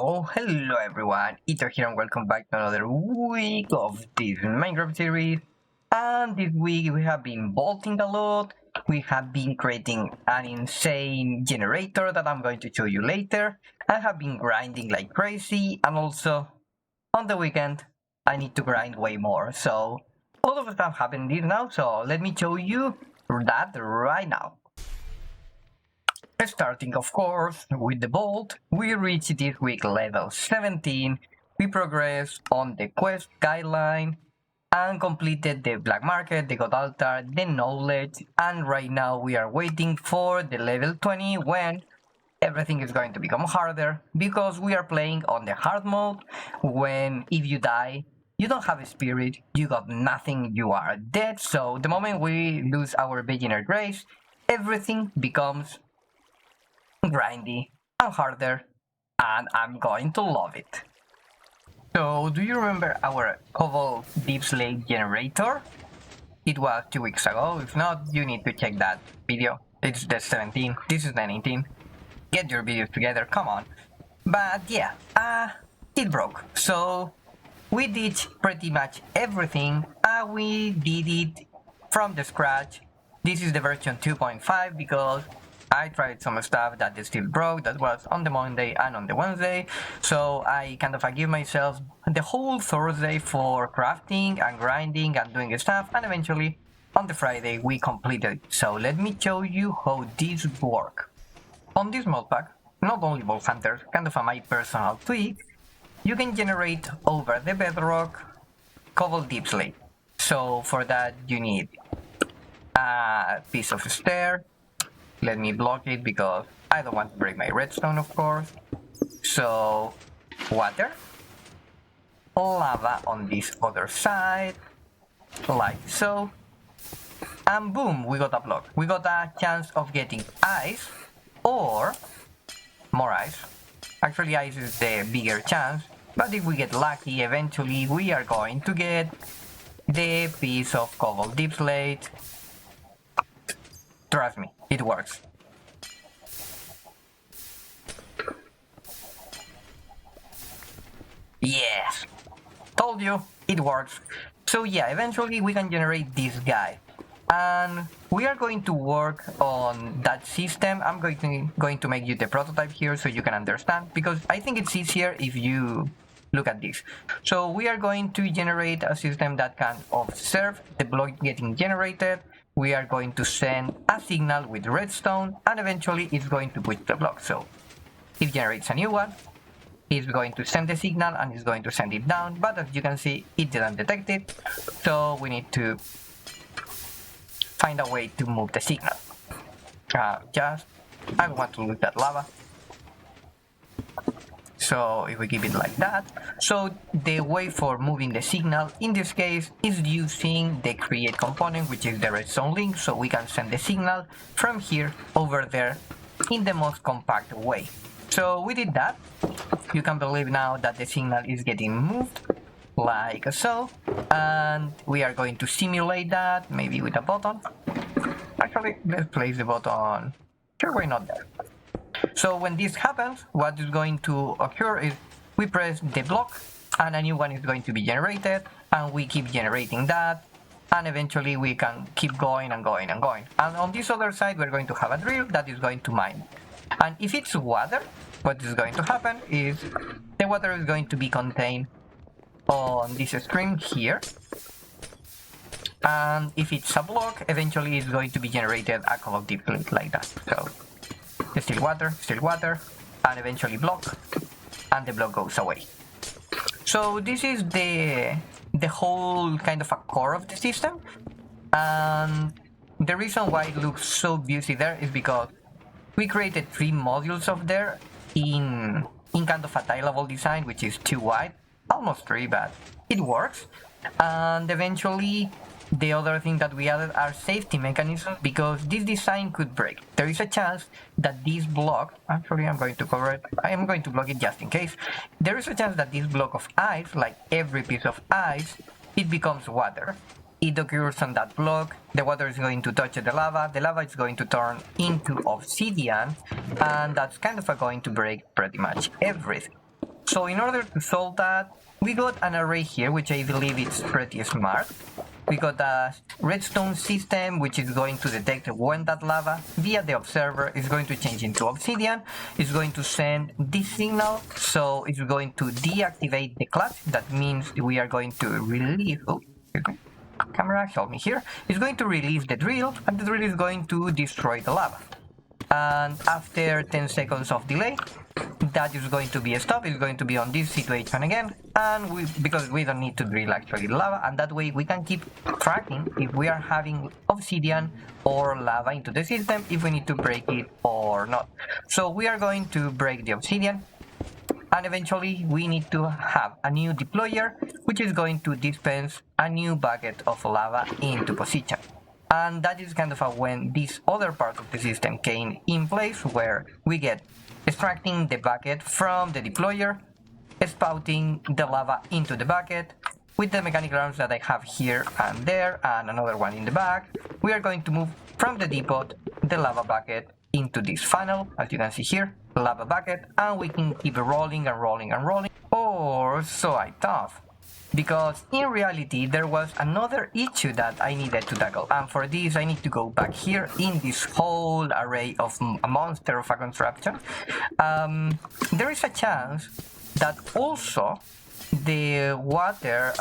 Hello everyone, Ether here and welcome back to another week of this Minecraft series. And this week we have been bolting a lot, we have been creating an insane generator that I'm going to show you later. I have been grinding like crazy, and also on the weekend I need to grind way more. So a lot of stuff happening now, so let me show you that right now. Starting of course with the Bolt, we reached this week level 17, we progressed on the quest guideline and completed the black market, the god altar, the knowledge, and right now we are waiting for the level 20 when everything is going to become harder because we are playing on the hard mode. When if you die, you don't have a spirit, you got nothing, you are dead. So the moment we lose our beginner grace, everything becomes grindy and harder, and I'm going to love it. So, do you remember our Cobbled Deepslate generator? It was 2 weeks ago. If not, you need to check that video. It's the 17, this is the 19. Get your videos together, come on. But yeah, it broke. So, we did pretty much everything, and we did it from the scratch. This is the version 2.5 because I tried some stuff that is still broke, that was on the Monday and on the Wednesday, so I kind of give myself the whole Thursday for crafting and grinding and doing stuff, and eventually on the Friday we completed. So let me show you how this works. On this modpack, not only Vault Hunters, kind of my personal tweak, you can generate over the bedrock Cobbled Deepslate. So for that you need a piece of stair. Let me block it because I don't want to break my redstone, of course. So, water, lava on this other side, like so, and boom, we got a block. We got a chance of getting ice, or more ice. Actually, ice is the bigger chance, but if we get lucky, eventually we are going to get the piece of Cobbled Deepslate. Trust me, it works. Yes! Told you, it works. So yeah, eventually we can generate this guy. And we are going to work on that system. I'm going to make you the prototype here so you can understand, because I think it's easier if you look at this. So we are going to generate a system that can observe the block getting generated. We are going to send a signal with redstone, and eventually it's going to push the block. So it generates a new one, it's going to send the signal and it's going to send it down, but as you can see, it didn't detect it. So we need to find a way to move the signal. I don't want to look at lava. So if we keep it like that, so the way for moving the signal in this case is using the create component, which is the redstone link, so we can send the signal from here over there in the most compact way. So we did that. You can believe now that the signal is getting moved like so, and we are going to simulate that maybe with a button. Actually, let's place the button. Sure, why not there? So when this happens, what is going to occur is we press the block and a new one is going to be generated, and we keep generating that, and eventually we can keep going and going and going. And on this other side we're going to have a drill that is going to mine. And if it's water, what is going to happen is the water is going to be contained on this stream here. And if it's a block, eventually it's going to be generated a Cobbled Deepslate like that. So still water, and eventually block, and the block goes away. So this is the whole kind of a core of the system, and the reason why it looks so busy there is because we created 3 modules of there in kind of a tileable design, which is too wide, almost 3, but it works. And eventually the other thing that we added are safety mechanisms, because this design could break. There is a chance that this block, actually I'm going to cover it, I am going to block it just in case. There is a chance that this block of ice, like every piece of ice, it becomes water. It occurs on that block, the water is going to touch the lava is going to turn into obsidian, and that's kind of going to break pretty much everything. So in order to solve that, we got an array here, which I believe is pretty smart. We got a redstone system, which is going to detect when that lava via the observer is going to change into obsidian. It's going to send this signal, so it's going to deactivate the clutch. That means we are going to release... Oh, camera, help me here. It's going to release the drill, and the drill is going to destroy the lava. And after 10 seconds of delay, that is going to be a stop. It's going to be on this situation again, and because we don't need to drill actually lava, and that way we can keep tracking if we are having obsidian or lava into the system, if we need to break it or not. So we are going to break the obsidian, and eventually we need to have a new deployer, which is going to dispense a new bucket of lava into position. And that is kind of when this other part of the system came in place, where we get extracting the bucket from the deployer, spouting the lava into the bucket. With the mechanical arms that I have here and there, and another one in the back, we are going to move from the depot the lava bucket into this funnel, as you can see here, lava bucket, and we can keep rolling and rolling and rolling, or so I thought. Because in reality there was another issue that I needed to tackle, and for this I need to go back here in this whole array of a monster of a construction. There is a chance that also the water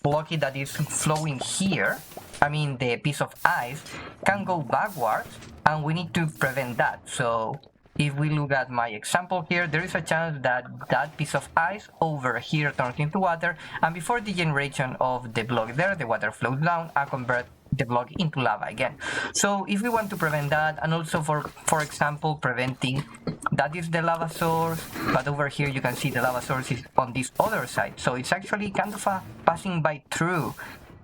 blockade that is flowing here, I mean the piece of ice, can go backwards, and we need to prevent that. So if we look at my example here, there is a chance that that piece of ice over here turns into water, and before the generation of the block there, the water flows down and converts the block into lava again. So if we want to prevent that, and also for example preventing that is the lava source, but over here you can see the lava source is on this other side, so it's actually kind of passing by through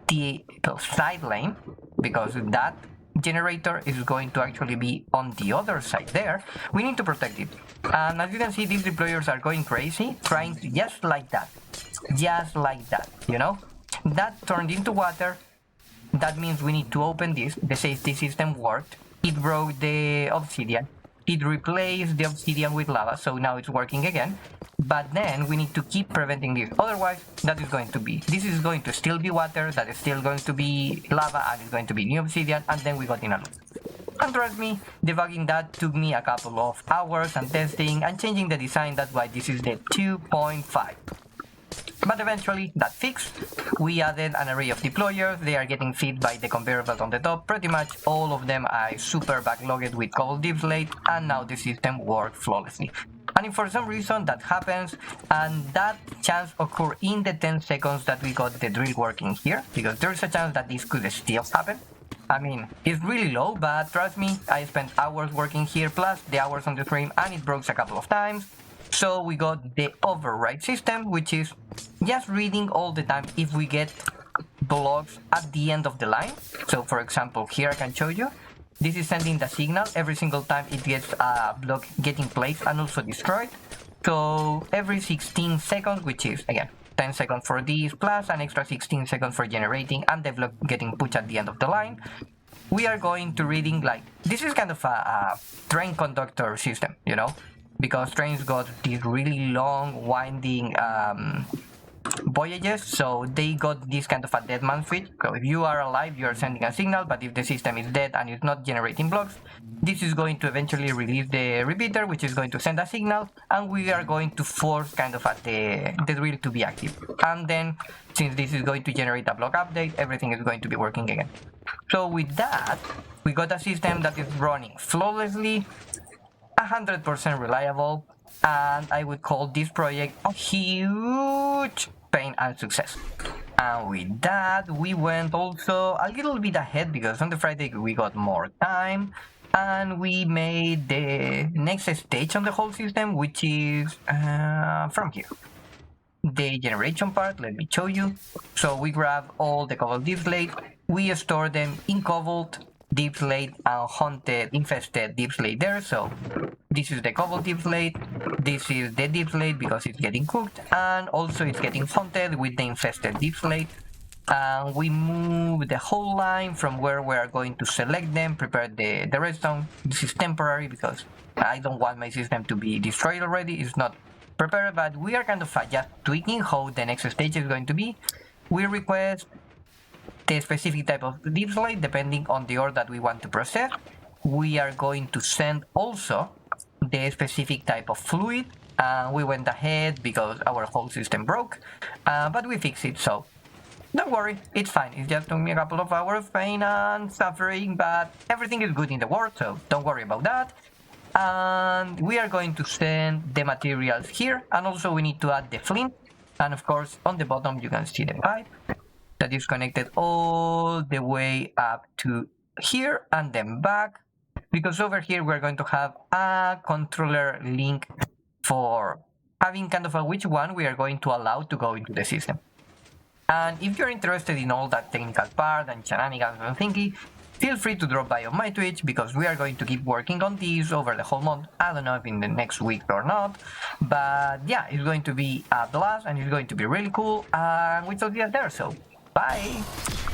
the side lane, because that generator is going to actually be on the other side there. We need to protect it, and as you can see, these deployers are going crazy, trying to just like that, you know, that turned into water. That means we need to open this. The safety system worked, it broke the obsidian, it replaced the obsidian with lava, so now it's working again. But then we need to keep preventing this, otherwise this is going to still be water, that is still going to be lava, and it's going to be new obsidian, and then we got in a loop. And trust me, debugging that took me a couple of hours and testing and changing the design. That's why this is the 2.5. But eventually that fixed. We added an array of deployers. They are getting fed by the conveyor belt on the top. Pretty much all of them are super backlogged with Cobbled Deepslate, and now the system works flawlessly. And if for some reason that happens, and that chance occurred in the 10 seconds that we got the drill working here, because there is a chance that this could still happen. I mean, it's really low, but trust me, I spent hours working here, plus the hours on the stream, and it broke a couple of times. So we got the override system, which is just reading all the time if we get blocks at the end of the line. So for example, here I can show you. This is sending the signal every single time it gets a block getting placed and also destroyed. So every 16 seconds, which is again 10 seconds for this, plus an extra 16 seconds for generating and the block getting pushed at the end of the line, we are going to reading like, this is kind of a train conductor system, you know, because trains got these really long winding voyages, so they got this kind of a dead man switch. So if you are alive, you are sending a signal, but if the system is dead and it's not generating blocks, this is going to eventually release the repeater, which is going to send a signal, and we are going to force kind of the drill to be active. And then, since this is going to generate a block update, everything is going to be working again. So with that, we got a system that is running flawlessly, 100% reliable, and I would call this project a huge pain and success. And with that, we went also a little bit ahead, because on the Friday we got more time, and we made the next stage on the whole system, which is from here. The generation part, let me show you. So we grab all the Cobbled Deepslate, we store them in Cobbled Deepslate and Haunted Infested Deepslate there. So this is the Cobbled Deepslate, this is the Deepslate because it's getting cooked, and also it's getting haunted with the Infested Deepslate. And we move the whole line from where we are going to select them, prepare the redstone. This is temporary because I don't want my system to be destroyed already. It's not prepared, but we are kind of just tweaking how the next stage is going to be. We request the specific type of deepslate depending on the ore that we want to process. We are going to send also the specific type of fluid. We went ahead because our whole system broke, but we fixed it, so don't worry, it's fine. It just took me a couple of hours of pain and suffering, but everything is good in the world, so don't worry about that. And we are going to send the materials here, and also we need to add the flint. And of course, on the bottom, you can see the pipe that is connected all the way up to here and then back, because over here we're going to have a controller link for having kind of a which one we are going to allow to go into the system. And if you're interested in all that technical part and shenanigans and thingy, feel free to drop by on my Twitch, because we are going to keep working on this over the whole month. I don't know if in the next week or not, but yeah, it's going to be a blast and it's going to be really cool. And we talk to you there, so bye!